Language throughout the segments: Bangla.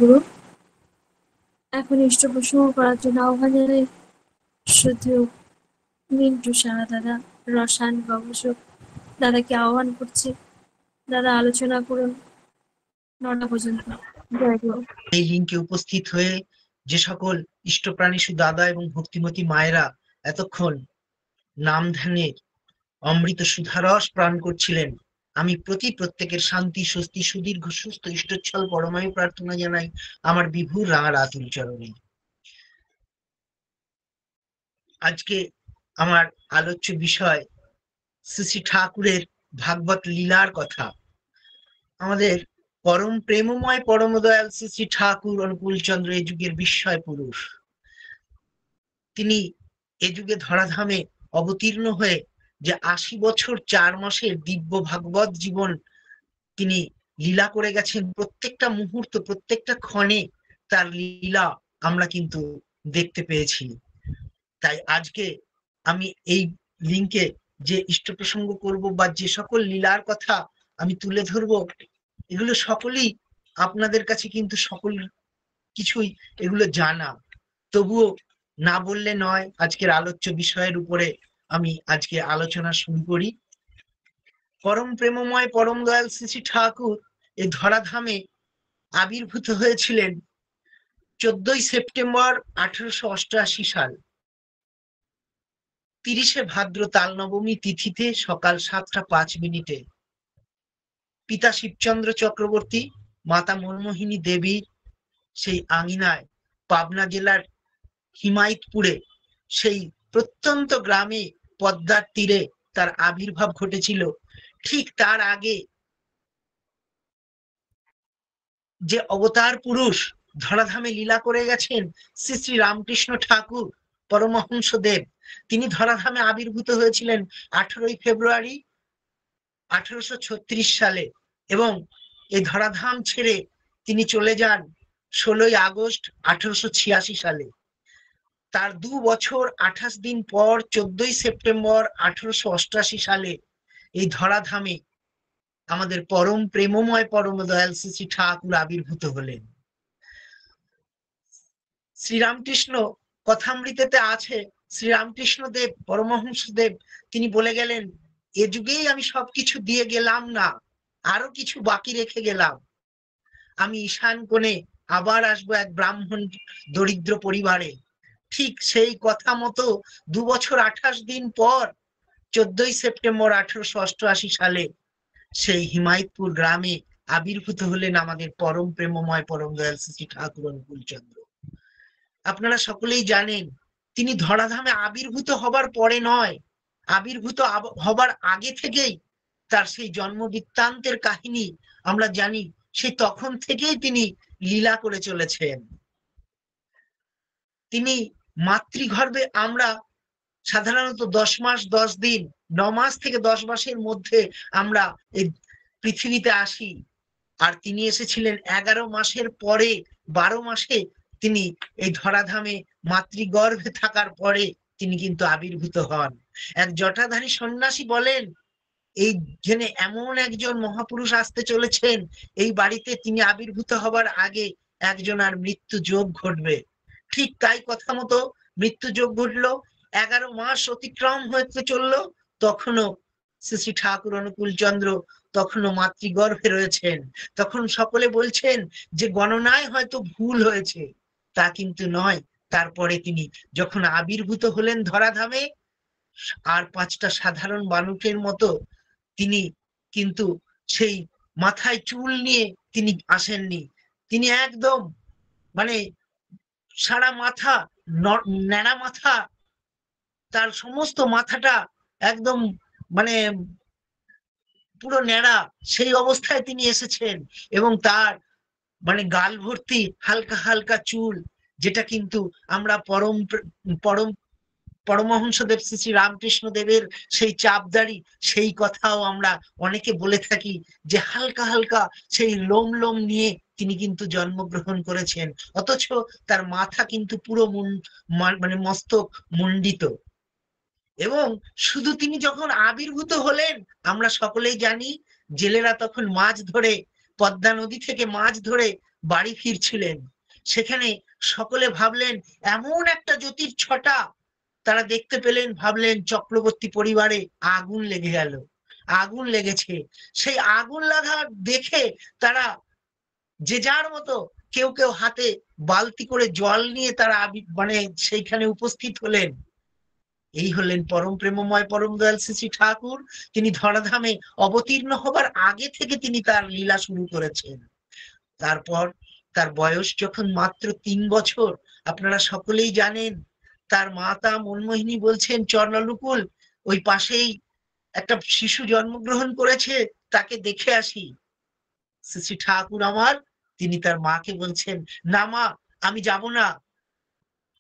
গুরু। এখন ইষ্ট প্রসঙ্গ করার জন্য আহ্বান জানাই শুধু মিন্টু সাহা দাদা, রসায়ন গবেষক দাদাকে আহ্বান করছি। দাদা আলোচনা করুন 9টা পর্যন্ত। জয় গুরু। এই লিঙ্কে উপস্থিত হয়ে যে সকল ইষ্টপ্রাণী দাদা এবং ভক্তিমতী মায়েরা এতক্ষণ নাম ধ্যানে অমৃত সুধারস প্রাণ করছিলেন, আমি প্রত্যেকের শান্তি, স্বস্তি, সুদীর্ঘ সুস্থ ইষ্টচ্ছল পরমায়ু প্রার্থনা জানাই আমার বিভুর রাঙা আতুল চরণে। আজকে আমার আলোচ্য বিষয় শ্রী শ্রী ঠাকুরের ভাগবত লীলার কথা। আমাদের পরম প্রেমময় পরম দয়াল শ্রী শ্রী ঠাকুর অনুকূলচন্দ্র এ যুগের বিস্ময় পুরুষ। তিনি এ যুগে ধরাধামে অবতীর্ণ হয়ে যে 80 বছর 4 মাসের দিব্য ভাগবত জীবন তিনি লীলা করে গেছেন, প্রত্যেকটা মুহূর্ত, প্রত্যেকটা ক্ষণে তার লীলা আমরা কিন্তু দেখতে পেয়েছি। তাই আজকে আমি এই লিঙ্কে যে ইষ্ট প্রসঙ্গ করব বা যে সকল লীলার কথা আমি তুলে ধরবো, এগুলো সকলেই আপনাদের কাছে কিন্তু সকল কিছুই এগুলো জানা, তবুও না বললে নয়। আজকের আলোচ্য বিষয়ের উপরে আমি আজকে আলোচনা শুরু করি। পরম প্রেমময় পরম দয়াল শ্রী শ্রী ঠাকুর এই ধরাধামে আবির্ভূত হয়েছিলেন 14ই সেপ্টেম্বর 1888 সাল, 30শে ভাদ্র তাল নবমী তিথিতে সকাল 7টা 5 মিনিটে। পিতা শিবচন্দ্র চক্রবর্তী, মাতা মনমোহিনী দেবীর সেই আঙিনায় পাবনা জেলার হিমায়তপুরে সেই প্রত্যন্ত গ্রামে পদ্মার তীরে তার আবির্ভাব ঘটেছিল। ঠিক তার আগে যে অবতার পুরুষ ধরাধামে লীলা করে গেছেন শ্রী শ্রী রামকৃষ্ণ ঠাকুর পরমহংস দেব, তিনি ধরাধামে আবির্ভূত হয়েছিলেন 18ই ফেব্রুয়ারি 1836 সালে এবং এই ধরাধাম ছেড়ে তিনি চলে যান 16ই আগস্ট 1886 সালে। তার 2 বছর 28 দিন পর 14ই সেপ্টেম্বর 1888 সালে এই ধরাধামে আমাদের পরম প্রেমময় পরম দয়াল শ্রী শ্রী ঠাকুর আবির্ভূত হলেন। শ্রীরামকৃষ্ণ কথামৃতেতে আছে, শ্রীরামকৃষ্ণ দেব পরমহংস দেব তিনি বলে গেলেন, এ যুগেই আমি সবকিছু দিয়ে গেলাম না, আরো কিছু বাকি রেখে গেলাম। আমি ঈশান কোণে আবার আসবো এক ব্রাহ্মণ দরিদ্র পরিবারে। ঠিক সেই কথা মতো 2 বছর 28 দিন পর 14ই সেপ্টেম্বর 1888 সালে সেই হিমায়তপুর গ্রামে আবির্ভূত হলেন আমাদের পরম প্রেমময় পরম দয়াল শ্রী ঠাকুর অনুকূলচন্দ্র। আপনারা সকলেই জানেন, তিনি ধরাধামে আবির্ভূত হবার পরে নয়, আবির্ভূত হবার আগে থেকেই তার সেই জন্ম বৃত্তান্তের কাহিনী আমরা জানি। সেই তখন থেকেই তিনি লীলা করে চলেছেন। তিনি মাতৃগর্ভে, আমরা সাধারণত 10 মাস 10 দিন, 9 মাস থেকে 10 মাসের মধ্যে আমরা এই পৃথিবীতে আসি, আর তিনি এসেছিলেন 11 মাসের পরে, 12 মাসে তিনি এই ধরাধামে মাতৃগর্ভে থাকার পরে তিনি কিন্তু আবির্ভূত হন। এক জটাধারী সন্ন্যাসী বলেন, এইখানে এমন একজন মহাপুরুষ আসতে চলেছেন, এই বাড়িতে তিনি আবির্ভূত হবার আগে একজন আর মৃত্যু যোগ ঘটবে। ঠিক তাই কথা মতো মৃত্যু যোগ ঘটলো। 11 মাস অতিক্রম হতে চললো, তখনও শ্রী শ্রী ঠাকুর অনুকূলচন্দ্র তখনও মাতৃগর্ভে রয়েছেন। তখন সকলে বলছেন যে গণনায় হয়তো ভুল হয়েছে, তা কিন্তু নয়। তারপরে তিনি যখন আবির্ভূত হলেন ধরাধামে, আর 5টা সাধারণ বালকের মতো তিনি কিন্তু সেই মাথায় চুল নিয়ে তিনি আসেননি। তিনি একদম মানে সারা মাথা, ন্যাড়া মাথা, তার সমস্ত মাথাটা একদম মানে পুরো ন্যাড়া, সেই অবস্থায় তিনি এসেছেন। এবং তার গাল ভর্তি হালকা হালকা চুল, যেটা কিন্তু আমরা পরম পরম পরমহংসদেব শ্রী শ্রী রামকৃষ্ণ দেবের সেই চাপদাড়ি, সেই কথাও আমরা অনেকে বলে থাকি যে হালকা হালকা সেই লোম লোম নিয়ে তিনি কিন্তু জন্মগ্রহণ করেছেন, অথচ তার মাথা কিন্তু পুরো মস্তক মুন্ডিত। এবং শুধু তিনি যখন আবির্ভূত হলেন, আমরা সকলেই জানি জেলেরা তখন মাছ ধরে, পদ্মা নদী থেকে মাছ ধরে বাড়ি ফিরছিলেন, সেখানে সকলে ভাবলেন এমন একটা জ্যোতির্ছটা তারা দেখতে পেলেন, ভাবলেন চক্রবর্তী পরিবারে আগুন লেগে গেল, আগুন লেগেছে। সেই আগুন লাগা দেখে তারা যে যার মতো কেউ কেউ হাতে বালতি করে জল নিয়ে তারা মানে সেইখানে উপস্থিত হলেন। এই হলেন পরম প্রেমময় পরম দয়াল শ্রী শ্রী ঠাকুর। তিনি ধরাধামে অবতীর্ণ হবার আগে থেকে তিনি তার লীলা শুরু করেছেন। তারপর তার বয়স যখন মাত্র 3 বছর, আপনারা সকলেই জানেন, তার মাতা মনমোহিনী বলছেন চর্ণালুকুল, ওই পাশেই একটা শিশু জন্মগ্রহণ করেছে, তাকে দেখে আসি। শ্রী শ্রী ঠাকুর আমার, তিনি তার মাকে বলছেন, না মা, আমি যাব না।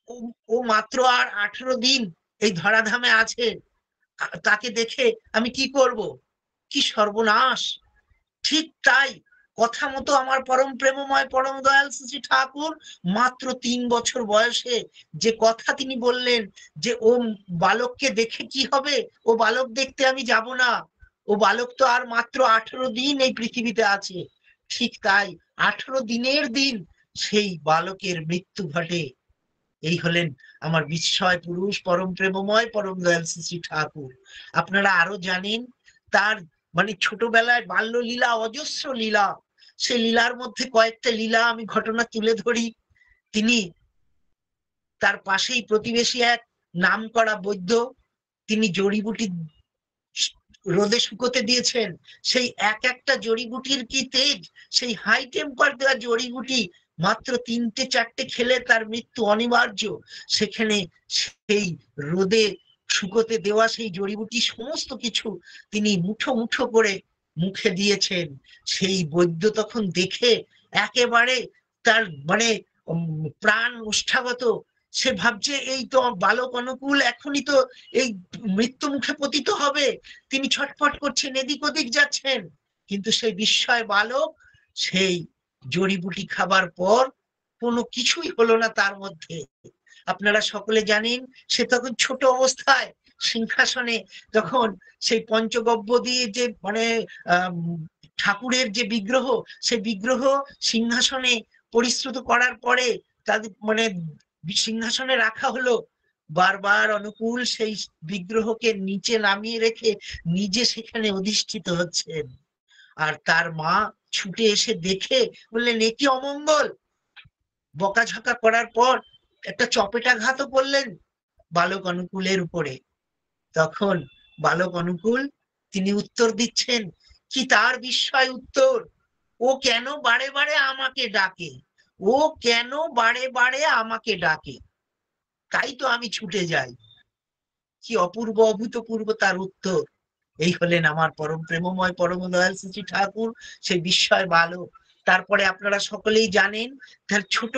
ও ও মাত্র আর 18 দিন এই ধরাধামে আছে, তাকে দেখে আমি কি করব, কি সর্বনাশ। ঠিক তাই, কথা মতো আমার পরম প্রেমময় পরম দয়াল শ্রী ঠাকুর মাত্র 3 বছর বয়সে যে কথা তিনি বললেন, যে ও বালককে দেখে কি হবে, ও বালক দেখতে আমি যাব না, ও বালক তো আর মাত্র 18 দিন এই পৃথিবীতে আছে। ঠিক তাই, 18 দিনের দিন সেই বালকের মৃত্যু ঘটে। এই হলেন আমার বিস্ময় পুরুষ পরম প্রেমময় পরম দয়াল শ্রী শ্রী ঠাকুর। আপনারা আরো জানেন তার মানে ছোটবেলায় বাল্য লীলা, অজস্র লীলা। সেই লীলার মধ্যে কয়েকটা লীলা আমি ঘটনা তুলে ধরি। তিনি তার পাশেই প্রতিবেশী এক নামকরা বৈদ্য, তিনি জড়িবুটি রোদে শুকোতে দিয়েছেন। সেই এক একটা জড়িবুটির কি তেজ, সেই হাই টেম্পার দেওয়া জড়িবুটি মাত্র 3-4টে খেলে তার মৃত্যু অনিবার্য। সেখানে সেই রোদে শুকোতে দেওয়া সেই জড়িবুটি সমস্ত কিছু তিনি মুঠো মুঠো করে মুখে দিয়েছেন। সেই বৈদ্য তখন দেখে একেবারে তার মানে প্রাণ ওষ্ঠাগত। সে ভাবছে এই তো বালক অনুকূল এখনই তো এই মৃত্যু মুখে পতিত হবে। তিনি ছটফট করছেন, এদিক ওদিক যাচ্ছেন, কিন্তু সেই বিস্ময় বালক সেই জড়িবুটি খাবার পর কোনো কিছুই হলো না তার মধ্যে। আপনারা সকলে জানেন, সে তখন ছোট অবস্থায় সিংহাসনে যখন সেই পঞ্চগব্য দিয়ে যে মানে ঠাকুরের যে বিগ্রহ, সেই বিগ্রহ সিংহাসনে পরিশ্রুত করার পরে তাদের মানে সিংহাসনে রাখা হলো, বারবার অনুকূল সেই বিগ্রহকে নিচে নামিয়ে রেখে নিজে সেখানে অধিষ্ঠিত হচ্ছেন। আর তার মা ছুটে এসে দেখে বললেন, এ কি অমঙ্গল। বকাঝকা করার পর একটা চপেটাঘাতও করলেন বালক অনুকূলের উপরে। তখন বালক অনুকূল তিনি উত্তর দিচ্ছেন, কি তার বিস্ময় উত্তর, ও কেন বারে বারে আমাকে ডাকে, ও কেন বারে বারে আমাকে ডাকে, তাই তো আমি ছুটে যাই। কি অপূর্ব অভূতপূর্ব তার উত্তর। এই হলেন আমার পরম প্রেমময় পরম দয়াল শ্রী ঠাকুর, সেই বিস্ময় বালক। তারপরে আপনারা সকলেই জানেন তার ছোট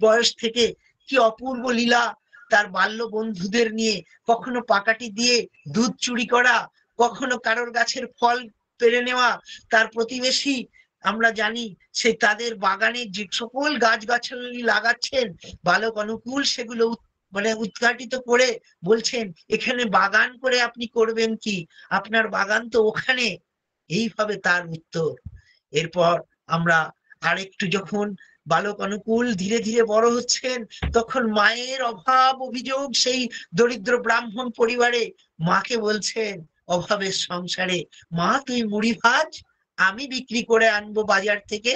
বয়স থেকে কি অপূর্ব লীলা, তার বাল্য বন্ধুদের নিয়ে কখনো পাকাটি দিয়ে দুধ চুরি করা, কখনো কারোর গাছের ফল পেড়ে নেওয়া। তার প্রতিবেশী আমরা জানি সে তাদের বাগানে যে সকল গাছগাছালি লাগাচ্ছেন, বালক অনুকূল সেগুলো মানে উদ্ঘাটিত করে বলছেন, এখানে বাগান করে আপনি করবেন কি, আপনার বাগান তো ওখানে। এইভাবে তার উত্তর। এরপর আমরা আরেকটু যখন বালক অনুকূল ধীরে ধীরে বড় হচ্ছেন, তখন মায়ের অভাব অভিযোগ সেই দরিদ্র ব্রাহ্মণ পরিবারে। মাকে বলছেন অভাবের সংসারে, মা তুই মুড়ি ভাজ, আমি বিক্রি করে আনবো বাজার থেকে।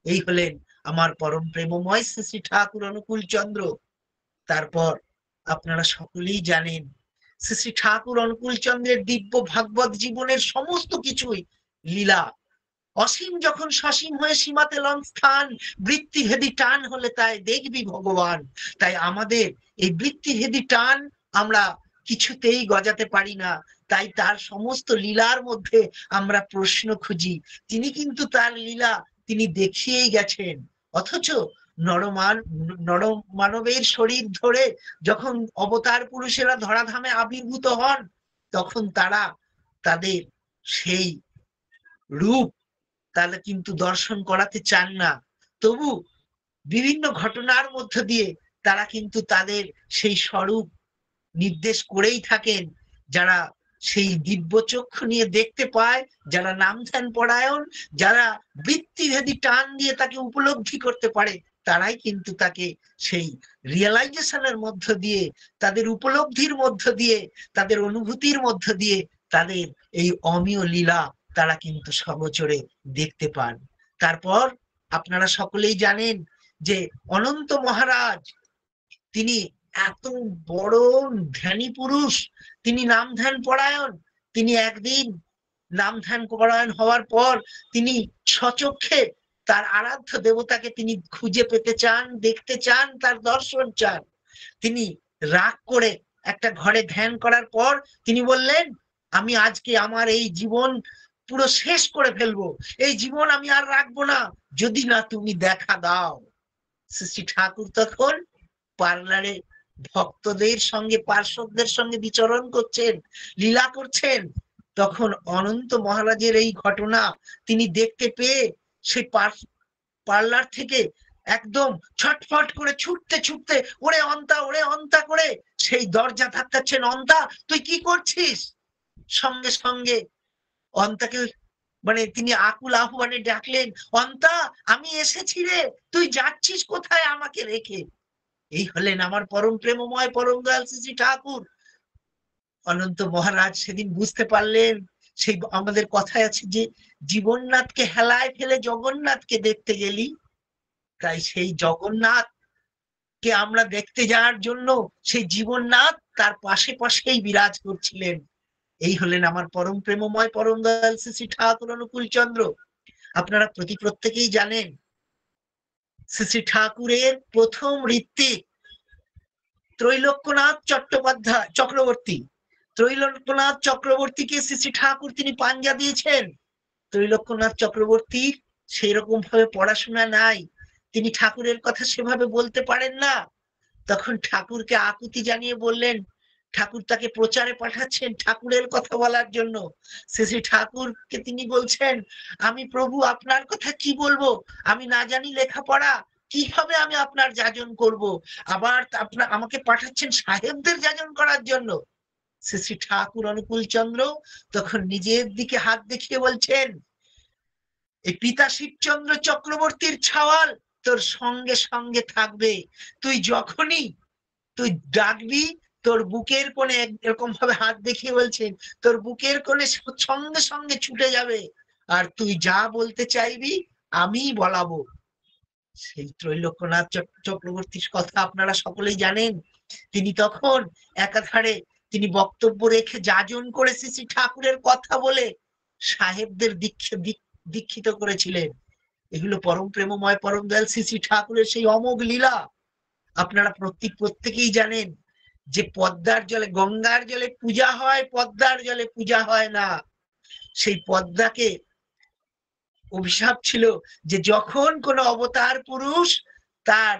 এই হলেন আমার পরম প্রেমময় শ্রী শ্রী ঠাকুর অনুকূল চন্দ্র। তারপর আপনারা সকলেই জানেন শ্রী শ্রী ঠাকুর অনুকূল চন্দ্রের দিব্য ভাগবত জীবনের সমস্ত কিছুই লীলা। অসীম যখন সসীম হয়ে সীমাতে লং স্থান, বৃত্তিভেদী টান হলে তাই দেখবি ভগবান। তাই আমাদের এই বৃত্তিভেদী টান আমরা কিছুতেই গজাতে পারি না। তাই তার সমস্ত লীলার মধ্যে আমরা প্রশ্ন খুঁজি। তিনি কিন্তু তার লীলা তিনি দেখিয়েই গেছেন। অথচ নরমান নরমানবের শরীর ধরে যখন অবতার পুরুষেরা ধরাধামে আবির্ভূত হন, তখন তারা তাদের সেই রূপ তাহলে কিন্তু দর্শন করাতে চান না। তবু বিভিন্ন ঘটনার মধ্য দিয়ে তারা কিন্তু তাদের সেই স্বরূপ নির্দেশ করেই থাকেন। যারা সেই দিব্য চক্ষু নিয়ে দেখতে পায়, যারা নাম ধ্যান পরায়ণ, যারা বৃত্তিভেদী টান দিয়ে তাকে উপলব্ধি করতে পারে, তারাই কিন্তু তাকে সেই রিয়েলাইজেশনের মধ্য দিয়ে, তাদের উপলব্ধির মধ্য দিয়ে, তাদের অনুভূতির মধ্য দিয়ে তাদের এই অমীয় লীলা তারা কিন্তু সগোচরে দেখতে পান। তারপর আপনারা সকলেই জানেন যে অনন্ত মহারাজ, তিনি এত বড় ধ্যানী পুরুষ, তিনি নাম ধ্যান পরায়ণ। তিনি একদিন নাম ধ্যান পরায়ণ হওয়ার পর তিনি স্বচক্ষে তার আরাধ্য দেবতাকে তিনি খুঁজে পেতে চান, দেখতে চান, তার দর্শন চান। তিনি রাগ করে একটা ঘরে ধ্যান করার পর তিনি বললেন, আমি আজকে আমার এই জীবন পুরো শেষ করে ফেলবো, এই জীবন আমি আর রাখবো না, যদি না তুমি দেখা দাও। শ্রী ঠাকুর তখন পার্লারে ভক্তদের সঙ্গে, পার্শ্বদের সঙ্গে বিচরণ করছেন, লীলা করছেন। তখন অনন্ত মহারাজের এই ঘটনা তিনি দেখতে পেয়ে সেই পার্লার থেকে একদম ছটফট করে ছুটতে ছুটতে ওরে অন্তা করে সেই দরজা ধাক্কাচ্ছেন, অন্তা তুই কি করছিস? সঙ্গে সঙ্গে অন্তাকে মানে তিনি আকুল আহ্বানে ডাকলেন, অন্তা আমি এসেছি রে, তুই যাচ্ছিস কোথায় আমাকে রেখে? এই হলেন আমার পরম প্রেমময় পরম দয়াল শ্রী ঠাকুর। অনন্ত মহারাজ সেদিন বুঝতে পারলেন, সেই আমাদের কথায় আছে যে জীবননাথকে হেলায় ফেলে জগন্নাথকে দেখতে গেলি। তাই সেই জগন্নাথ কে আমরা দেখতে যাওয়ার জন্য সেই জীবননাথ তার পাশে পাশেই বিরাজ করছিলেন। এই হলেন আমার পরম প্রেমময় পরম দয়াল শ্রী ঠাকুর অনুকূল চন্দ্র। আপনারা প্রত্যেকেই জানেন শ্রী ঠাকুরের প্রথম ঋত্বিক ত্রৈলোক্যনাথ চক্রবর্তী। ত্রৈলোক্যনাথ চক্রবর্তীকে শ্রী ঠাকুর তিনি পাঞ্জা দিয়েছেন। ত্রৈলোক্যনাথ চক্রবর্তীর সেই রকম ভাবে পড়াশোনা নাই, তিনি ঠাকুরের কথা সেভাবে বলতে পারেন না। তখন ঠাকুরকে আকুতি জানিয়ে বললেন, ঠাকুর তাকে প্রচারে পাঠাচ্ছেন ঠাকুরের কথা বলার জন্য। শ্রী ঠাকুরকে তিনি বলছেন, আমি প্রভু আপনার কথা কি বলবো, আমি না জানি লেখাপড়া, কিভাবে আমি আপনার যাজন করব? আবার আপনার আমাকে পাঠাচ্ছেন সাহেবদের যাজন করার জন্য। শ্রী ঠাকুর অনুকূল চন্দ্র তখন নিজের দিকে হাত দেখিয়ে বলছেন, এই পিতা শিবচন্দ্র চক্রবর্তীর ছাওয়াল তোর সঙ্গে সঙ্গে থাকবে, তুই যখনই তুই ডাকবি, তোর বুকের কোণে এরকম ভাবে হাত দেখিয়ে বলছেন, তোর বুকের কোণে সঙ্গে সঙ্গে ছুটে যাবে, আর তুই যা বলতে চাইবি আমি বলাবো। সেই ত্রৈলোক্যনাথ চক্রবর্তীর কথা আপনারা সকলেই জানেন। তিনি তখন একাধারে তিনি বক্তব্য রেখে যাজন করে শ্রী ঠাকুরের কথা বলে সাহেবদের দীক্ষিত করেছিলেন। এগুলো পরম প্রেমময় পরম দয়াল শ্রী ঠাকুরের সেই অমোঘ লীলা। আপনারা প্রত্যেকেই জানেন যে পদ্মার জলে, গঙ্গার জলে পূজা হয়, পদ্মার জলে পূজা হয় না। সেই পদ্মাকে অভিশাপ ছিল যে যখন কোন অবতার পুরুষ তার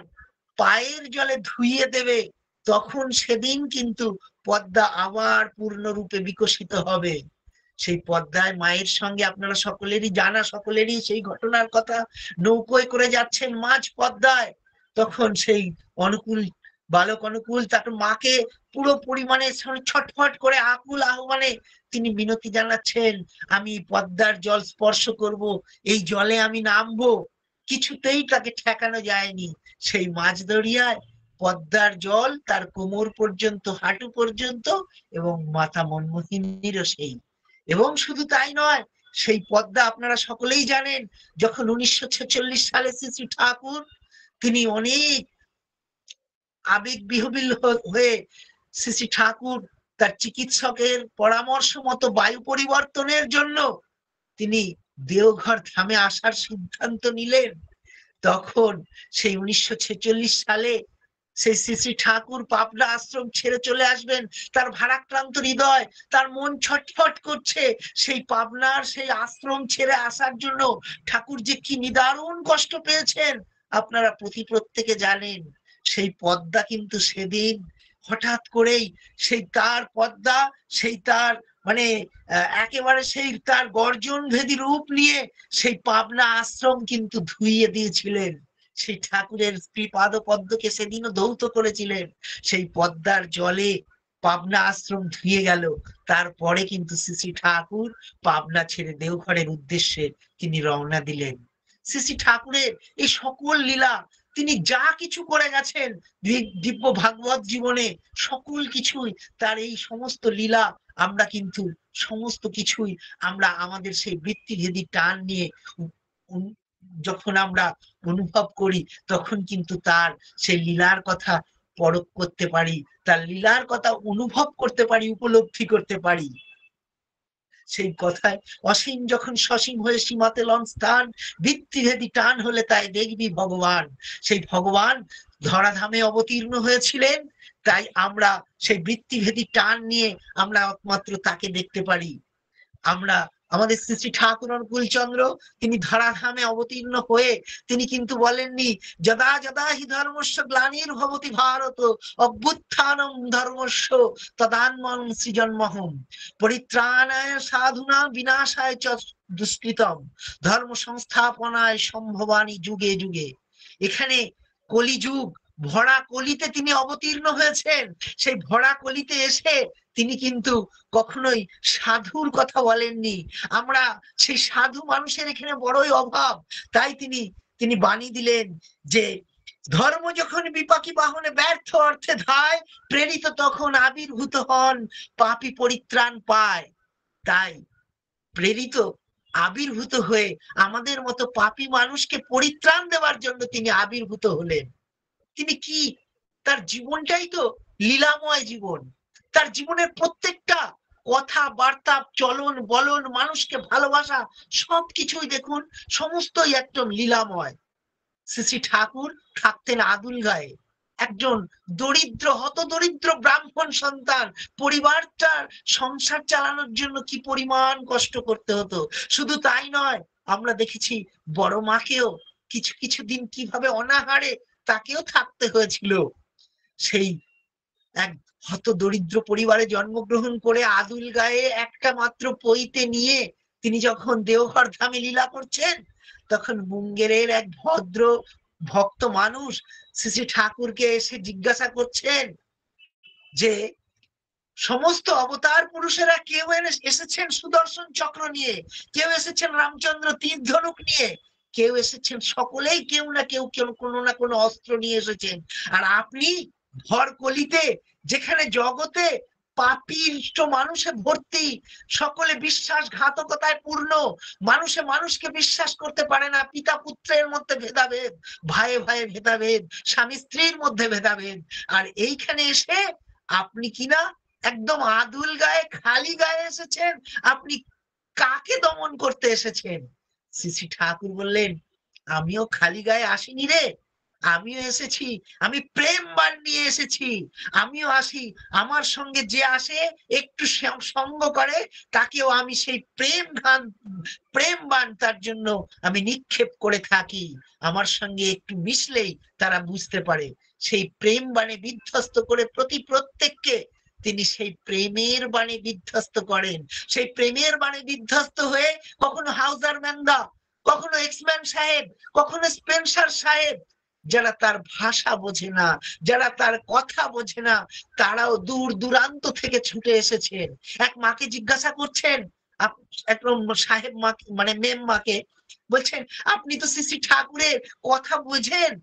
পায়ের জলে ধুইয়ে দেবে, তখন সেদিন কিন্তু পদ্মা আবার পূর্ণরূপে বিকশিত হবে। সেই পদ্মায় মায়ের সঙ্গে আপনারা সকলেরই জানা, সকলেরই সেই ঘটনার কথা, নৌকোয় করে যাচ্ছেন মাঝ পদ্মায়, তখন সেই অনুকূল বালক অনুকূল তার মাকে পুরো পরিমাণে ছটফট করে আকুল আহ্বানে তিনি মিনতি জানাচ্ছেন, আমি পদ্মার জল স্পর্শ করব, এই জলে আমি নামবো। কিছুতেই তাকে ঠেকানো যায়নি। সেই মাঝ দরিয়ায় পদ্মার জল তার কোমর পর্যন্ত, হাঁটু পর্যন্ত, এবং মাতা মনমোহিনীরও সেই। এবং শুধু তাই নয়, সেই পদ্মা আপনারা সকলেই জানেন, যখন 1946 সালে শ্রী ঠাকুর তিনি অনেক আবেগ বিহবিল হয়ে শ্রী ঠাকুর তার চিকিৎসকের পরামর্শ মতো বায়ু পরিবর্তনের জন্য তিনি দেওঘর ধামে আসার সিদ্ধান্ত নিলেন। তখন সেই 1946 সালে সেই শ্রী ঠাকুর পাবনা আশ্রম ছেড়ে চলে আসবেন। তার ভারাক্রান্ত হৃদয়, তার মন ছটফট করছে সেই পাবনার সেই আশ্রম ছেড়ে আসার জন্য। ঠাকুর যে কি নিদারুণ কষ্ট পেয়েছেন আপনারা প্রত্যেকে জানেন। সেই পদ্মা কিন্তু সেদিন হঠাৎ করেই সেই তার পদ্মা, সেই তার মানে একেবারে সেই তার গর্জন ভেদী রূপ নিয়ে সেই পাবনা আশ্রম কিন্তু ধুইয়ে দিয়েছিলেন। সেই ঠাকুরের শ্রী পাদ পদ্মকে সেদিনও ধৌত করেছিলেন। সেই পদ্মার জলে পাবনা আশ্রম ধুয়ে গেল, তারপরে কিন্তু শ্রী শ্রী ঠাকুর পাবনা ছেড়ে দেওঘরের উদ্দেশ্যে তিনি রওনা দিলেন। শ্রী শ্রী ঠাকুরের এই সকল লীলা, তিনি যা কিছু করে গেছেন দিব্য ভাগবত জীবনে, সকল কিছুই তার এই সমস্ত লীলা আমরা কিন্তু সমস্ত কিছুই আমরা আমাদের সেই বৃত্তিভেদী টান নিয়ে যখন আমরা অনুভব করি, তখন কিন্তু তার সেই লীলার কথা পরখ করতে পারি, তার লীলার কথা অনুভব করতে পারি, উপলব্ধি করতে পারি। সেই কথায় অসীম যখন সসীম হয়ে সীমাতে লন স্থান, বৃত্তিভেদী টান হলে তাই দেখবি ভগবান। সেই ভগবান ধরাধামে অবতীর্ণ হয়েছিলেন, তাই আমরা সেই বৃত্তিভেদী টান নিয়ে আমরা একমাত্র তাকে দেখতে পারি। আমরা আমাদের শ্রী শ্রী ঠাকুর অনুকূলচন্দ্র তিনি ধরাধামে অবতীর্ণ হয়ে তিনি কিন্তু বলেননি যদা যদা হি ধর্মস্য গ্লানির্ভবতি ভারত অভ্যুত্থানম ধর্মস্য তদান্মং সৃজন্মহম পরিত্রাণায় সাধুনা বিনাশায় চ দুষ্কৃতম ধর্ম সংস্থাপনায় সম্ভবানি যুগে যুগে। এখানে কলিযুগ, ভরা কলিতে তিনি অবতীর্ণ হয়েছেন। সেই ভরা কলিতে এসে তিনি কিন্তু কখনোই সাধুর কথা বলেননি। আমরা সেই সাধু মানুষের এখানে বড়ই অভাব, তাই তিনি বাণী দিলেন যে ধর্ম যখন বিপাকী বাহনে ব্যর্থ অর্থে ধায়, প্রেরিত তখন আবির্ভূত হন পাপী পরিত্রাণ পায়। তাই প্রেরিত আবির্ভূত হয়ে আমাদের মতো পাপী মানুষকে পরিত্রাণ দেওয়ার জন্য তিনি আবির্ভূত হলেন। তিনি কি, তার জীবনটাই তো লীলাময় জীবন। তার জীবনের প্রত্যেকটা কথা বার্তা, চলন বলন, মানুষকে ভালোবাসা, সবকিছুই দেখুন সমস্তই একদম লীলাময়। শ্রী শ্রী ঠাকুর থাকতেন আদুল গায়ে, একজন দরিদ্র, হত দরিদ্র ব্রাহ্মণ সন্তান। পরিবারটার সংসার চালানোর জন্য কি পরিমাণ কষ্ট করতে হতো। শুধু তাই নয়, আমরা দেখেছি বড় মাকেও কিছু কিছু দিন কিভাবে অনাহারে তাকেও থাকতে হয়েছিল। সেই এক হত দরিদ্র পরিবারে জন্মগ্রহণ করে আদুল গায়ে একটা মাত্র পইতে নিয়ে তিনি যখন দেওঘর ধামে লীলা করছেন, তখন মুঙ্গেরের এক ভদ্র ভক্ত মানুষ শ্রী শ্রী ঠাকুরকে এসে জিজ্ঞাসা করছেন যে সমস্ত অবতার পুরুষেরা কেউ এসেছেন সুদর্শন চক্র নিয়ে, কেউ এসেছেন রামচন্দ্র তীর ধনুক নিয়ে, কেউ এসেছেন, সকলেই কেউ না কেউ কোনো না কোনো অস্ত্র নিয়ে এসেছেন, আর আপনি ভর কলিতে, যেখানে জগতে পাপিষ্ট মানুষে ভর্তি, সকলে বিশ্বাসঘাতকতায় পূর্ণ, মানুষে মানুষকে বিশ্বাস করতে পারে না, পিতা পুত্রের মধ্যে ভেদাভেদ, ভাইয়ে ভাইয়ে ভেদাভেদ, স্বামী স্ত্রীর মধ্যে ভেদাভেদ, আর এইখানে এসে আপনি কিনা একদম আদুল গায়ে, খালি গায়ে এসেছেন, আপনি কাকে দমন করতে এসেছেন? শ্রী শ্রী ঠাকুর বললেন আমিও খালি গায়ে আসিনি রে, আমিও এসেছি, আমি প্রেম বাণ নিয়ে এসেছি। আমিও আসি, আমার সঙ্গে যে আসে একটু সঙ্গ করে, তাকেও আমি সেই প্রেম বাণ তার জন্য আমি নিক্ষেপ করে থাকি। আমার সঙ্গে একটু মিশলেই তারা বুঝতে পারে। সেই প্রেম বাণে বিধ্বস্ত করে প্রত্যেককে তিনি সেই প্রেমের বাণে বিধ্বস্ত করেন। সেই প্রেমের বাণে বিধ্বস্ত হয়ে কখনো হাউজার ম্যান্দা, কখনো এক্সম্যান সাহেব, কখনো স্পেন্সার সাহেব, যারা তার ভাষা বোঝে না, যারা তার কথা বোঝে না, তারাও দূর দূরান্ত থেকে ছুটে এসেছেন। এক মাকে জিজ্ঞাসা করছেন, একদম সাহেব মা মানে মেম মাকে বলছেন আপনি তো শ্রী শ্রী ঠাকুরের কথা বোঝেন?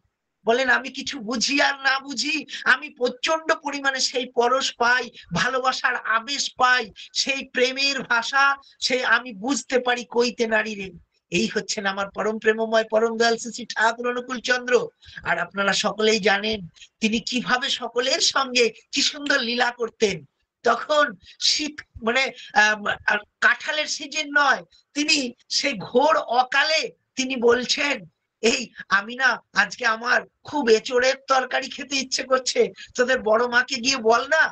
বলেন আমি কিছু বুঝি আর না বুঝি, আমি প্রচন্ড পরিমাণে সেই পরশ পাই, ভালোবাসার আবেশ পাই, সেই প্রেমের ভাষা, সেই আমি বুঝতে পারি কইতে নারী রে। এই হচ্ছেন আমার পরম প্রেমময় পরম দয়াল শ্রী শ্রী ঠাকুর অনুকূল চন্দ্র। আর আপনারা সকলেই জানেন তিনি কিভাবে সকলের সঙ্গে কি সুন্দর লীলা করতেন। তখন শীত মানে কাঁঠালের সিজন নয়, তিনি সেই ঘোর অকালে তিনি বলছেন এই আমি না আজকে আমার খুব এঁচোড়ের তরকারি খেতে ইচ্ছে করছে, তোদের বড় মাকে গিয়ে বল না,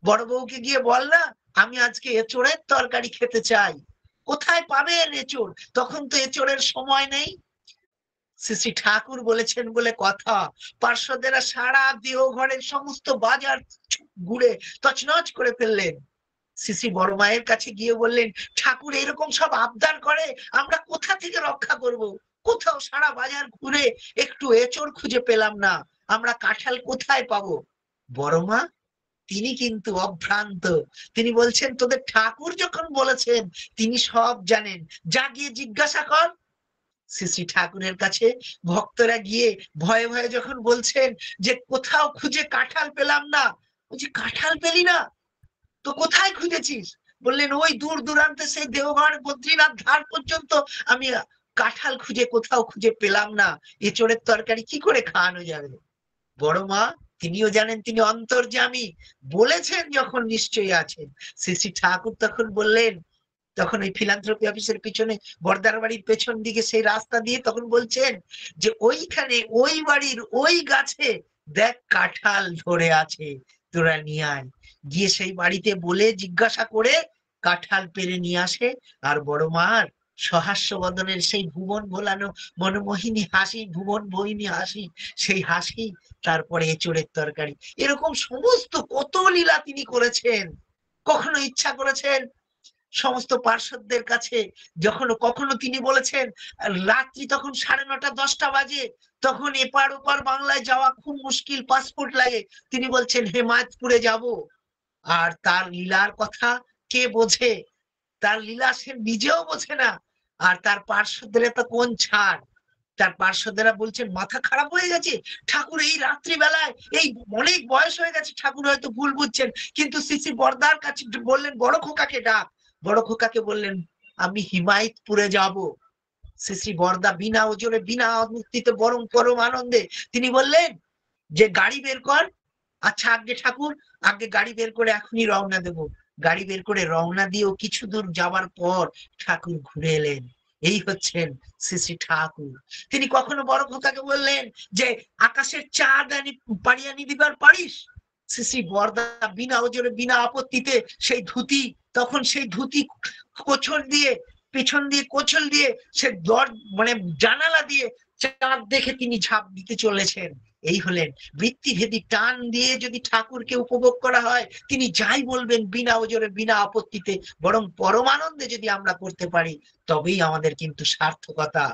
বড় বউকে গিয়ে বল না আমি আজকে এঁচোড়ের তরকারি খেতে চাই। কোথায় পাবেন এঁচোড়? তখন তো এঁচোড়ের সময় নেই। শ্রী শ্রী ঠাকুর বলেছেন বলে কথা, পার্শ্বদেরা সারা দেওঘরের সমস্ত বাজার ঘুরে তছনছ করে ফেললেন। শ্রী শ্রী বড় মায়ের কাছে গিয়ে বললেন ঠাকুর এরকম সব আবদার করে, আমরা কোথা থেকে রক্ষা করব? কোথাও সারা বাজার ঘুরে একটু এঁচড় খুঁজে পেলাম না, আমরা কাঁঠাল কোথায় পাবো? বড় মা তিনি কিন্তু অভ্রান্ত। তিনি বলছেন তোদের ঠাকুর যখন বলেছেন তিনি সব জানেন, যা গিয়ে জিজ্ঞাসা কর। শ্রী শ্রী ঠাকুরের কাছে ভক্তরা গিয়ে ভয়ে ভয়ে যখন বলছেন যে কোথাও খুঁজে কাঁঠাল পেলাম না, বলছি কাঁঠাল পেলি না তো কোথায় খুঁজেছিস? বললেন ওই দূর দূরান্তে সেই দেওঘর বদ্রীনাথ ধার পর্যন্ত আমি কাঁঠাল খুঁজে কোথাও খুঁজে পেলাম না, এঁচোড়ের তরকারি কি করে খাওয়ানো যাবে? বড় মা তিনিও জানেন, তিনি অন্তর্যামী, বলেছেন যখন নিশ্চয়ই আছেন। শ্রী শ্রী ঠাকুর তখন বললেন, তখন ওই ফিলান্থ্রপি অফিসের পিছনে বর্দার বাড়ির পেছন দিকে সেই রাস্তা দিয়ে তখন বলছেন যে ওইখানে ওই বাড়ির ওই গাছে দেখ কাঁঠাল ধরে আছে, তোরা নিয়ে আয়। গিয়ে সেই বাড়িতে বলে জিজ্ঞাসা করে কাঁঠাল পেরে নিয়ে আসে। আর বড় মার সহাস্য বদনের সেই ভুবন ভোলানো মনমোহিনী হাসি, ভুবন মোহিনী হাসি, সেই হাসি, তারপরে এঁচোড়ের তরকারি, এরকম সমস্ত কত লীলা তিনি করেছেন। কখনো ইচ্ছা করেছেন সমস্ত পার্শ্বদের কাছে, যখন কখনো তিনি বলেছেন রাত্রি তখন 9:30 10টা বাজে, তখন এপার ওপার বাংলায় যাওয়া খুব মুশকিল, পাসপোর্ট লাগে, তিনি বলছেন হেমায়তপুরে যাব। আর তার লীলার কথা কে বোঝে? তার লীলা সে নিজেও বোঝে না, আর তার পার্শ্বদের তো কোন ছাড়। তার পার্শ্বদেরা বলছেন মাথা খারাপ হয়ে গেছে ঠাকুর এই রাত্রিবেলায়, এই অনেক বয়স হয়ে গেছে, ঠাকুর হয়তো ভুল বুঝছেন। কিন্তু শ্রী বর্দার কাছে বললেন বড় খোকাকে ডাক। বড় খোকাকে বললেন আমি হিমায়তপুরে যাব। শ্রী বর্দা বিনা ওজরে বিনা মুক্তিতে বরং পরম আনন্দে তিনি বললেন যে গাড়ি বের কর। আচ্ছা আগে ঠাকুর, আগে গাড়ি বের করে এখনই রওনা দেব। গাড়ি বের করে রওনা দিয়েও কিছু দূর যাবার পর ঠাকুর ঘুরে এলেন। এই হচ্ছেন শ্রী শ্রী ঠাকুর। তিনি কখনো বড় খোকাকে বললেন যে আকাশের চাঁদ পাড়ি আনি দিবার পারিস? শ্রী শ্রী বর্দা বিনা ওজরে বিনা আপত্তিতে সেই ধুতি, তখন সেই ধুতি কোছল দিয়ে, পেছন দিয়ে কোছল দিয়ে সে মানে জানালা দিয়ে চাঁদ দেখে তিনি ঝাঁপ দিতে চলেছেন। এই হলেন বৃত্তিভেদী টান দিয়ে যদি ঠাকুরকে উপভোগ করা হয়, তিনি যাই বলবেন বিনা ওজরে বিনা আপত্তিতে বরং পরমানন্দে যদি আমরা করতে পারি, তবেই আমাদের কিন্তু সার্থকতা।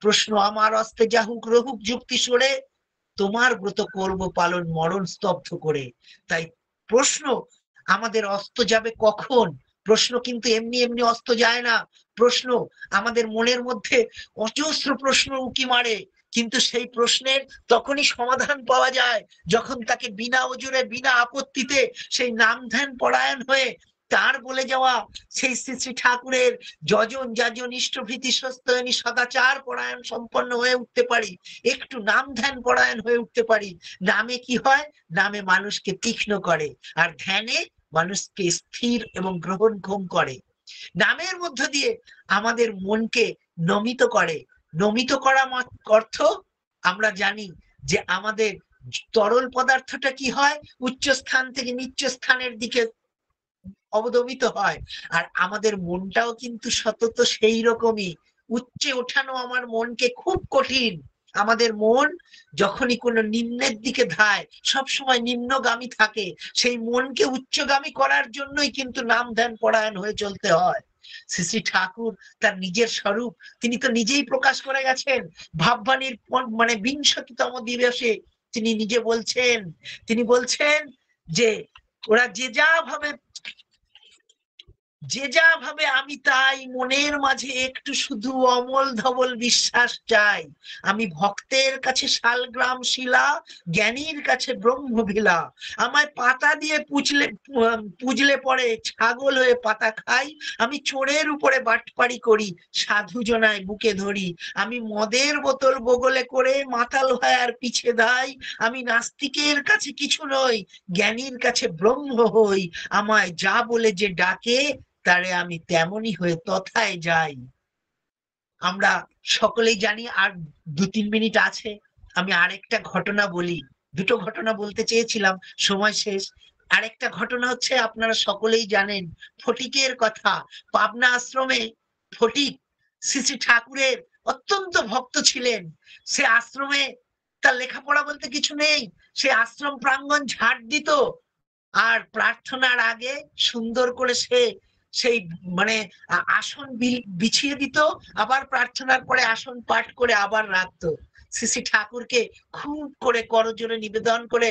প্রশ্ন আমার অস্তে যাহুক রহুক যুক্তি সরে, তোমার ব্রত করব পালন মরণ স্তব্ধ করে। তাই প্রশ্ন আমাদের অস্ত যাবে কখন? প্রশ্ন কিন্তু এমনি এমনি অস্ত যায় না। প্রশ্ন আমাদের মনের মধ্যে অজস্র প্রশ্ন উঁকি মারে, কিন্তু সেই প্রশ্নের তখনই সমাধান পাওয়া যায় যখন তাকে বিনা ওজরে বিনা আপত্তিতে সেই নাম ধ্যান পরায়ণ হয়ে তার বলে যাওয়া সেই শ্রী শ্রী ঠাকুরের যজন যাজন ইষ্টভীতি সস্তয়নী সদাচার পরায়ণ সম্পন্ন হয়ে উঠতে পারি, একটু নাম ধ্যান পরায়ণ হয়ে উঠতে পারি। নামে কি হয়? নামে মানুষকে তীক্ষ্ণ করে, আর ধ্যানে মানুষকে স্থির এবং গ্রহণক্ষম করে। নামের মধ্য দিয়ে আমাদের মনকে নমিত করে। নমিত করা অর্থ আমরা জানি যে আমাদের তরল পদার্থটা কি হয়, উচ্চ স্থান থেকে নিচ্চ স্থানের দিকে অবদমিত হয়। আর আমাদের মনটাও কিন্তু সতত সেই রকমই, উচ্চে ওঠানো আমার মনকে খুব কঠিন। আমাদের মন যখনই কোনো নিম্নের দিকে ধায়, সবসময় নিম্নগামী থাকে। সেই মনকে উচ্চগামী করার জন্যই কিন্তু নাম ধ্যান পরায়ণ হয়ে চলতে হয়। শ্রী শ্রী ঠাকুর তার নিজের স্বরূপ তিনি তো নিজেই প্রকাশ করে গেছেন। ভাববাণীর মানে 20তম দিবসে তিনি নিজে বলছেন, তিনি বলছেন যে ওরা যে যা ভাবে আমি তাই, মনের মাঝে একটু শুধু অমল ধবল বিশ্বাস চাই। আমি ভক্তের কাছে শালগ্রাম শিলা, জ্ঞানীর কাছে ব্রহ্মভিলা। আমায় পাতা দিয়ে পুজলে পরে ছাগল হয়ে পাতা খাই। আমি চোরের উপরে বাটপাড়ি করি, সাধু জনায় বুকে ধরি। আমি মদের বোতল বগলে করে মাতাল হয় আর পিছে দাই। আমি নাস্তিকের কাছে কিছু নই, জ্ঞানীর কাছে ব্রহ্ম হই। আমায় যা বলে যে ডাকে, তারে আমি তেমনই হয়ে তথায় যাই। আমরা সকলেই জানি। আর 2-3 মিনিট আছে, আমি আরেকটা ঘটনা বলি। দুটো ঘটনা বলতে চেয়েছিলাম, সময় শেষ। আরেকটা ঘটনা হচ্ছে আপনারা সকলেই জানেন ফটিকের কথা। পাবনা আশ্রমে ফটিক শ্রী শ্রী ঠাকুরের অত্যন্ত ভক্ত ছিলেন। সে আশ্রমে তার লেখাপড়া বলতে কিছু নেই, সে আশ্রম প্রাঙ্গণ ঝাড় দিত, আর প্রার্থনার আগে সুন্দর করে সে সেই মানে আসন বিছিয়ে দিত, আবার প্রার্থনার পরে আসন পাঠ করে আবার রাখতো। শ্রী শ্রী ঠাকুরকে খুব করে করজোড়ে নিবেদন করে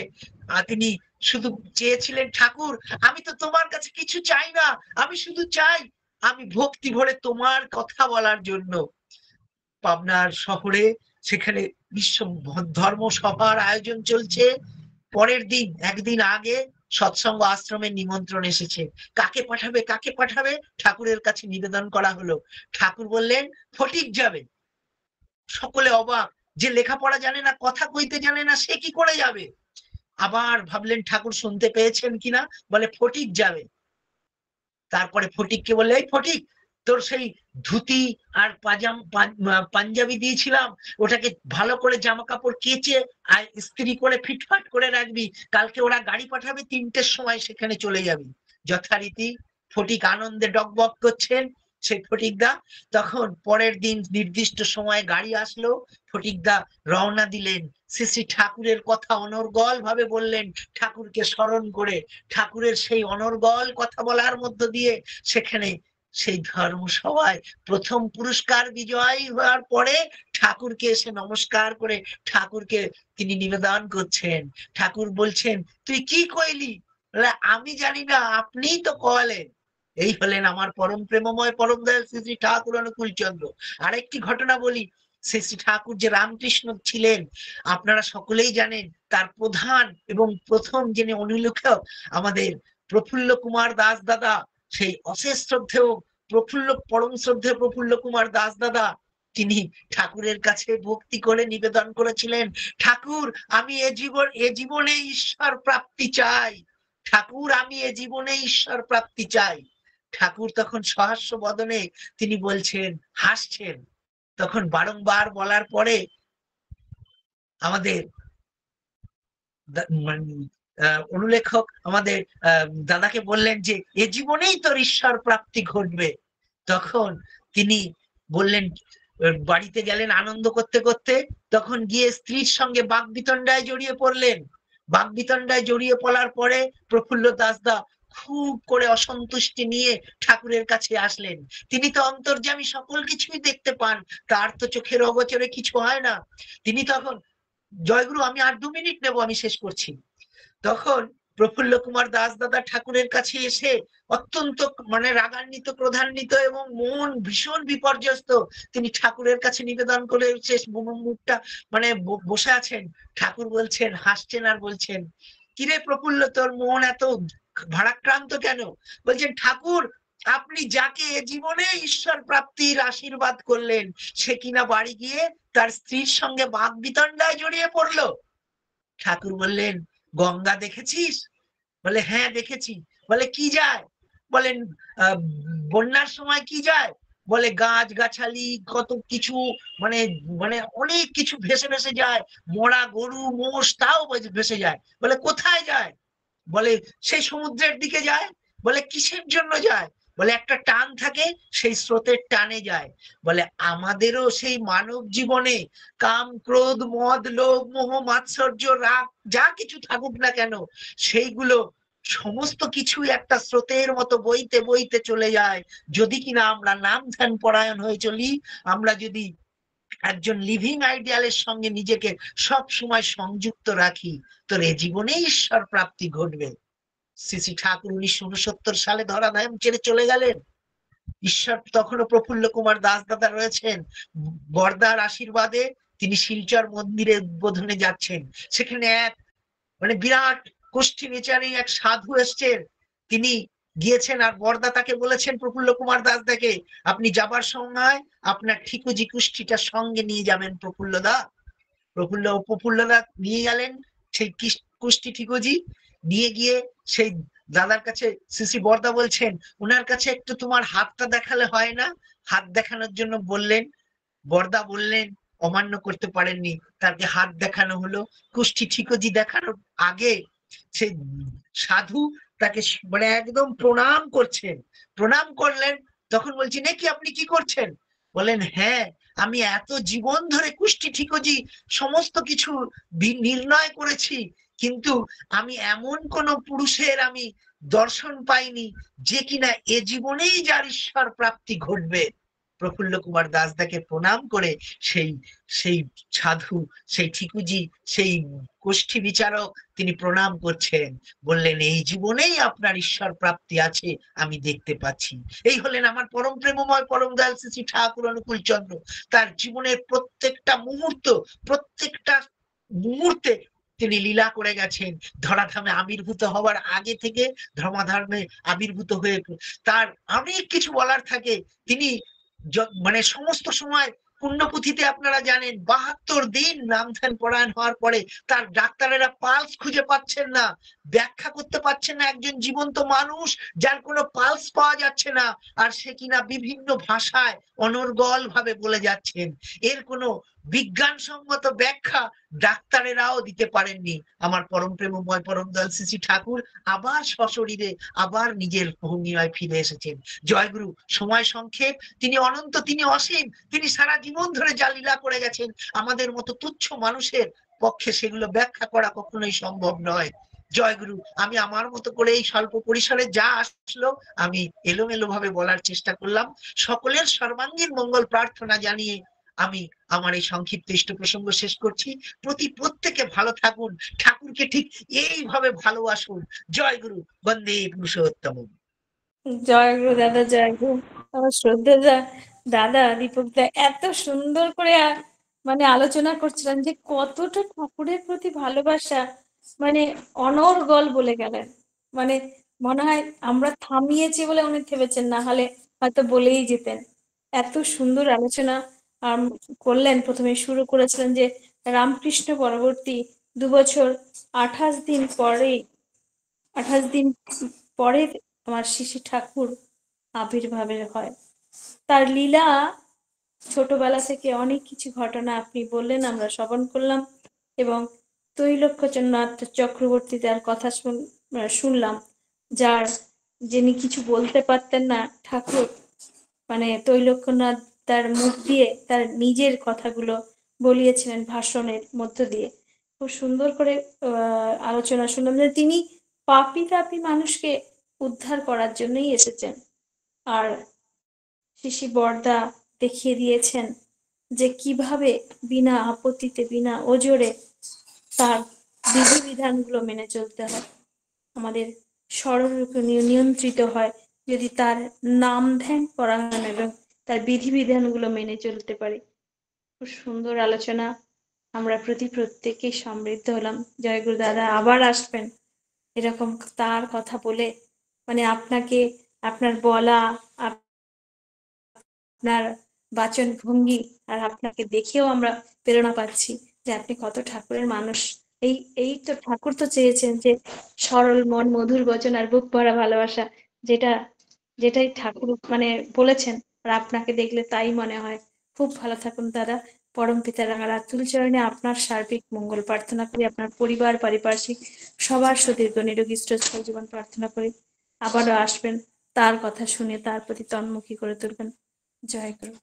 তিনি শুধু চেয়েছিলেন, ঠাকুর আমি তো তোমার কাছে কিছু চাই না, আমি শুধু চাই আমি ভক্তি ভরে তোমার কথা বলার জন্য। পাবনার শহরে সেখানে বিশ্ব ধর্ম সভার আয়োজন চলছে। পরের দিন, একদিন আগে সৎসঙ্গ আশ্রমের নিমন্ত্রণ এসেছে। কাকে পাঠাবে কাকে পাঠাবে, ঠাকুরের কাছে নিবেদন করা হলো। ঠাকুর বললেন ফটিক যাবে। সকলে অবাক, যে লেখাপড়া জানে না, কথা কইতে জানে না, সে কি করে যাবে? আবার ভাবলেন ঠাকুর শুনতে পেয়েছেন কিনা, বলে ফটিক যাবে। তারপরে ফটিককে বললে, এই ফটিক, তোর সেই ধুতি আর পাঞ্জাবি দিয়েছিলাম, ওটাকে ভালো করে জামা কাপড় কেচে আর ইস্ত্রি করে ফিটফাট করে রাখবি, কালকে ওরা গাড়ি পাঠাবে, 3টের সময় সেখানে চলে যাবি। যথারীতি ফটিক আনন্দে ডকবক করছেন। সেই ফটিকদা তখন পরের দিন নির্দিষ্ট সময়ে গাড়ি আসলো, ফটিকদা রওনা দিলেন। শ্রী শ্রী ঠাকুরের কথা অনর্গল ভাবে বললেন, ঠাকুরকে স্মরণ করে। ঠাকুরের সেই অনর্গল কথা বলার মধ্য দিয়ে সেখানে সেই ধর্মসভায় প্রথম পুরস্কার বিজয় হওয়ার পরে ঠাকুরকে এসে নমস্কার করে ঠাকুরকে তিনি নিবেদন করছেন। ঠাকুর বলছেন, তুই কি কইলি? আমি জানি না, আপনিই তো কলেন। এই হলেন আমার পরম প্রেমময় পরম দয়াল শ্রী শ্রী ঠাকুর অনুকূল চন্দ্র। আরেকটি ঘটনা বলি, শ্রী শ্রী ঠাকুর যে রামকৃষ্ণ ছিলেন আপনারা সকলেই জানেন। তার প্রধান এবং প্রথম যিনি অনুলেখক আমাদের প্রফুল্ল কুমার দাস দাদা, সেই অশেষ শ্রদ্ধেয় পরম শ্রদ্ধেয় প্রফুল্ল কুমার দাস দাদা, তিনি ঠাকুরের কাছে ভক্তি করে নিবেদন করেছিলেন, ঠাকুর আমি এ জীবনে ঈশ্বর প্রাপ্তি চাই, ঠাকুর আমি এ জীবনে ঈশ্বর প্রাপ্তি চাই। ঠাকুর তখন সহাস্য বদনে তিনি বলছেন, হাসছেন। তখন বারংবার বলার পরে আমাদের অনুলেখক আমাদের দাদাকে বললেন যে এ জীবনেই তোর ঈশ্বর প্রাপ্তি ঘটবে। তখন তিনি বললেন, বাড়িতে গেলেন আনন্দ করতে করতে, তখন গিয়ে স্ত্রীর সঙ্গে বাকবিতণ্ডায় জড়িয়ে পড়লেন। বাকবিতণ্ডায় জড়িয়ে পড়ার পরে প্রফুল্ল দাসদা খুব করে অসন্তুষ্টি নিয়ে ঠাকুরের কাছে আসলেন। তিনি তো অন্তর্যামী, সকল কিছুই দেখতে পান, তার তো চোখের অগোচরে কিছু হয় না। তিনি তখন, জয়গুরু আমি আর 2 মিনিট নেব, আমি শেষ করছি। তখন প্রফুল্ল কুমার দাস দাদা ঠাকুরের কাছে এসে অত্যন্ত রাগান্বিত, ক্রোধান্বিত এবং মন ভীষণ বিপর্যস্ত, তিনি ঠাকুরের কাছে নিবেদন করে শেষ মুখটা বসে আছেন। ঠাকুর বলছেন, হাসছেন আর বলছেন, কিরে প্রফুল্ল, তোর মন এত ভারাক্রান্ত কেন? বলছেন, ঠাকুর আপনি যাকে এ জীবনে ঈশ্বর প্রাপ্তির আশীর্বাদ করলেন, সে কিনা বাড়ি গিয়ে তার স্ত্রীর সঙ্গে বাকবিতণ্ডায় জড়িয়ে পড়লো। ঠাকুর বললেন, গঙ্গা দেখেছিস? বলে হ্যাঁ দেখেছি। বলে কি যায়? বলেন বন্যার সময় কি যায়? বলে গাছ গাছালি কত কিছু, মানে মানে অনেক কিছু ভেসে ভেসে যায়, মরা গরু মোষ তাও ভেসে যায়। বলে কোথায় যায়? বলে সেই সমুদ্রের দিকে যায়। বলে কিসের জন্য যায়? বলে একটা টান থাকে, সেই স্রোতের টানে যায়। বলে আমাদেরও সেই মানব জীবনে কাম ক্রোধ মদ লোভ মোহ মাৎসর্য রাগ যা কিছু থাকুক না কেন, সেইগুলো সমস্ত কিছু একটা স্রোতের মতো বইতে বইতে চলে যায়, যদি কিনা আমরা নাম ধ্যান পরায়ণ হয়ে চলি, আমরা যদি একজন লিভিং আইডিয়ালের সঙ্গে নিজেকে সব সময় সংযুক্ত রাখি, তোর এ জীবনে ঈশ্বর প্রাপ্তি ঘটবে। শ্রী শ্রী ঠাকুর 1969 সালে ধরাধাম ছেড়ে চলে গেলেন। ঈশ্বর তখনও প্রফুল্ল কুমার দাস দাদা রয়েছেন। বরদার আশীর্বাদে তিনি শিলচর মন্দিরে উদ্বোধনে যাচ্ছেন। সেখানে এক বিরাট কোষ্ঠী বিচারী এক সাধু এসছেন, তিনি গিয়েছেন আর বরদা তাকে বলেছেন প্রফুল্ল কুমার দাস দাকে, আপনি যাবার সময় আপনার ঠিকুজি কুষ্ঠিটা সঙ্গে নিয়ে যাবেন প্রফুল্লদা। প্রফুল্লদা নিয়ে গেলেন সেই কুষ্টি ঠিকুজি, নিয়ে গিয়ে সেই দাদার কাছে শ্রী শ্রী বরদা বলছেন, ওনার কাছে একটু তোমার হাতটা দেখালে হয় না? হাত দেখানোর জন্য বললেন। বরদা বললেন, অমান্য করতে পারেননি, তাকে হাত দেখানো হলো। কুষ্টি ঠিকুজি দেখানোর আগে সেই সাধু তাকে একদম প্রণাম করছেন। প্রণাম করলেন, তখন বলছি, নাকি আপনি কি করছেন? বলেন, হ্যাঁ আমি এত জীবন ধরে কুষ্টি ঠিকুজি সমস্ত কিছু নির্ণয় করেছি, কিন্তু আমি এমন কোন পুরুষের আমি দর্শন পাইনি যে কিনা এ জীবনেই যার ঈশ্বর প্রাপ্তি ঘটবে। প্রফুল্ল কুমার দাসদাকে প্রণাম করে সেই সেই সাধু, সেই ঠিকুজি, সেই গোষ্ঠী বিচারক তিনি প্রণাম করছেন, বললেন এই জীবনেই আপনার ঈশ্বর প্রাপ্তি আছে, আমি দেখতে পাচ্ছি। এই হলেন আমার পরম প্রেমময় পরম দয়াল শ্রী শ্রী ঠাকুর অনুকূল চন্দ্র। তার জীবনের প্রত্যেকটা মুহূর্ত, প্রত্যেকটা মুহূর্তে তিনি লীলা করে গেছেন। ধরাধামে আবির্ভূত হওয়ার আগে থেকে ধর্মাধর্মে আবির্ভূত হয়ে তার অনেক কিছু বলার থাকে। তিনি মানে সমস্ত সময় পুণ্যপুঁথিতে আপনারা জানেন 72 দিন নাম ধ্যান পরায়ণ হওয়ার পরে তার ডাক্তারেরা পালস খুঁজে পাচ্ছেন না, ব্যাখ্যা করতে পারছেন না, একজন জীবন্ত মানুষ যার কোনো পালস পাওয়া যাচ্ছে না, আর সে কিনা বিভিন্ন ভাষায় অনর্গল ভাবে বলে যাচ্ছেন। এর কোনো বিজ্ঞানসম্মত ব্যাখ্যা ডাক্তারেরাও দিতে পারেননি। আমার পরম প্রেমময় পরম দয়াল শ্রী শ্রী ঠাকুর আবার সশরীরে আবার নিজের ভঙ্গিমায় ফিরে এসেছেন। জয়গুরু। সময় সংক্ষেপ, তিনি অনন্ত, তিনি অসীম, তিনি সারা জীবন ধরে যা লীলা করে গেছেন আমাদের মতো তুচ্ছ মানুষের পক্ষে সেগুলো ব্যাখ্যা করা কখনোই সম্ভব নয়। জয়গুরু। আমি আমার মতো করে এই স্বল্প পরিসরে যা আসলো আমি এলোমেলো ভাবে বলার চেষ্টা করলাম। সকলের সর্বাঙ্গীন মঙ্গল প্রার্থনা জানিয়ে আমি আমার এই সংক্ষিপ্ত ইষ্ট প্রসঙ্গ শেষ করছি। প্রত্যেকে ভালো থাকুন, ঠাকুরকে ঠিক এইভাবে ভালোবাসুন। জয় গুরু। বন্দে পুরুষোত্তম। জয় গুরু দাদা, জয় গুরু। আমার শ্রদ্ধা দাদা দীপক দা এত সুন্দর করে মানে আলোচনা করছিলেন যে কতটা ঠাকুরের প্রতি ভালোবাসা, মানে অনর্গল বলে গেলেন। মানে মনে হয় আমরা থামিয়েছি বলে উনি থেমেছেন, না হলে হয়তো বলেই যেতেন। এত সুন্দর আলোচনা করলেন। প্রথমে শুরু করেছিলেন যে রামকৃষ্ণ পরবর্তী 2 বছর 28 দিন পরে, 28 দিন পরে আমার শিশু ঠাকুর আবির্ভাবের হয়। তার লীলা ছোটবেলা থেকে অনেক কিছু ঘটনা আপনি বললেন, আমরা শ্রবণ করলাম, এবং তৈলক্যনাথ চক্রবর্তী তার কথা শুনলাম, যার যিনি কিছু বলতে পারতেন না ঠাকুর, মানে তৈলক্যনাথ তার মুখ দিয়ে তার নিজের কথাগুলো বলিয়েছিলেন ভাষণের মধ্য দিয়ে। খুব সুন্দর করে আলোচনা শুনলাম যে তিনি পাপী তাপী মানুষকে উদ্ধার করার জন্যই এসেছেন। আর শিশি বরদা দেখিয়ে দিয়েছেন যে কিভাবে বিনা আপত্তিতে, বিনা ওজরে তার বিধিবিধানগুলো মেনে চলতে হয়। আমাদের স্বরূপ নিয়ন্ত্রিত হয় যদি তার নাম ধ্যান পরায়ণ এবং তার বিধিবিধানগুলো মেনে চলতে পারে। খুব সুন্দর আলোচনা, আমরা প্রত্যেকে সমৃদ্ধ হলাম। জয়গুরু দাদা আবার আসবেন এরকম তার কথা বলে, মানে আপনাকে, আপনার বলা, আপনার বাচন ভঙ্গি, আর আপনাকে দেখেও আমরা প্রেরণা পাচ্ছি যে আপনি কত ঠাকুরের মানুষ। এই এই তো ঠাকুর তো চেয়েছেন যে সরল মন, মধুর বচন আর বুক ভরা ভালোবাসা, যেটাই ঠাকুর মানে বলেছেন, আর আপনাকে দেখলে তাই মনে হয়। খুব ভালো থাকুন দাদা। পরম পিতা রাঙা রাতুল চরণে আপনার সার্বিক মঙ্গল প্রার্থনা করি, আপনার পরিবার পারিপার্শ্বিক সবার সুদীর্ঘ নিরোগী সুস্থ জীবন প্রার্থনা করি। আবারও আসবেন, তার কথা শুনে তার প্রতি তন্মুখী করে তুলবেন। জয় গুরু।